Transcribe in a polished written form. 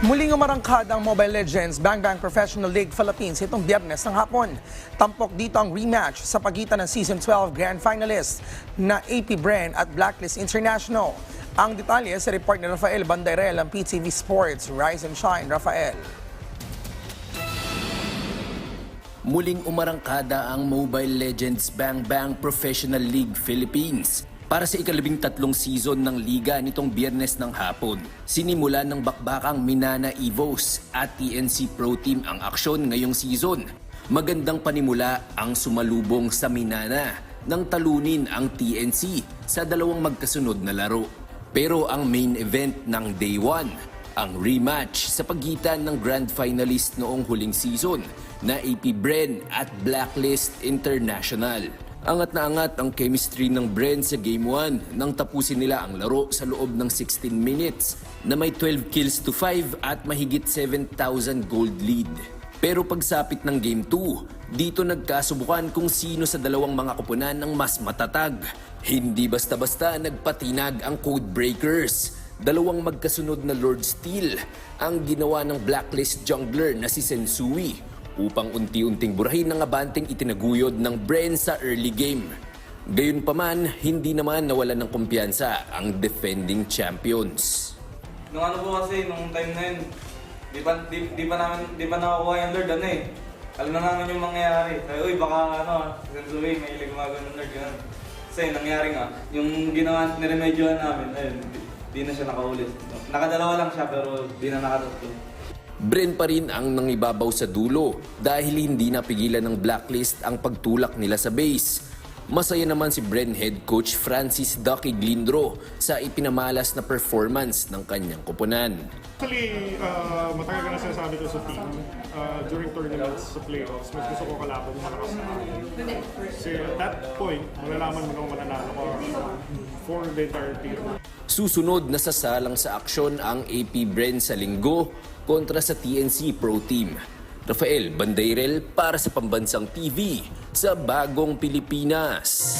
Muling umarangkada ang Mobile Legends Bang Bang Professional League Philippines itong Biyernes ng hapon. Tampok dito ang rematch sa pagitan ng Season 12 Grand Finalists na AP Bren at Blacklist International. Ang detalye sa report ni Rafael Bandairel ng PTV Sports. Rise and shine, Rafael. Muling umarangkada ang Mobile Legends Bang Bang Professional League Philippines para sa ika-13 season ng liga nitong Biyernes ng hapon. Sinimulan ng bakbakang Minana Evos at TNC Pro Team ang aksyon ngayong season. Magandang panimula ang sumalubong sa Minana nang talunin ang TNC sa dalawang magkasunod na laro. Pero ang main event ng Day 1, ang rematch sa pagitan ng grand finalist noong huling season na AP Bren at Blacklist International. Angat na angat ang chemistry ng Bren sa Game 1 nang tapusin nila ang laro sa loob ng 16 minutes na may 12 kills to 5 at mahigit 7,000 gold lead. Pero pagsapit ng Game 2, dito nagkasubukan kung sino sa dalawang mga koponan ang mas matatag. Hindi basta-basta nagpatinag ang Codebreakers. Dalawang magkasunod na Lord Steel ang ginawa ng Blacklist jungler na si Sensui upang unti-unting burahin ng abanteng itinaguyod ng Bren sa early game. Gayunpaman, hindi naman nawalan ng kumpiyansa ang defending champions. Nung ano po kasi, nung time na yun, di pa nakakuha yung Lord ano eh. Alam na namin yung mangyayari. Kaya, uy, baka Sensui, may gumagawa ng Lord yun. Kasi nangyari nga, yung ginawa, niremedyohan namin, ayun, di na siya nakaulit. Nakadalawa lang siya pero di na nakatatlo. Bren pa rin ang nangibabaw sa dulo dahil hindi napigilan ng Blacklist ang pagtulak nila sa base. Masaya naman si Bren head coach Francis Ducky Glindro sa ipinamalas na performance ng kanyang koponan. Actually, matagal ka na sinasabi ko sa team, during tournaments sa playoffs, mas gusto ko kalaban yung malakas na akin. Kasi at that point, malalaman mo nung mananalo ko for the entire team. Susunod na sasalang sa aksyon ang AP Bren sa linggo kontra sa TNC Pro Team. Rafael Bandairel para sa Pambansang TV sa Bagong Pilipinas.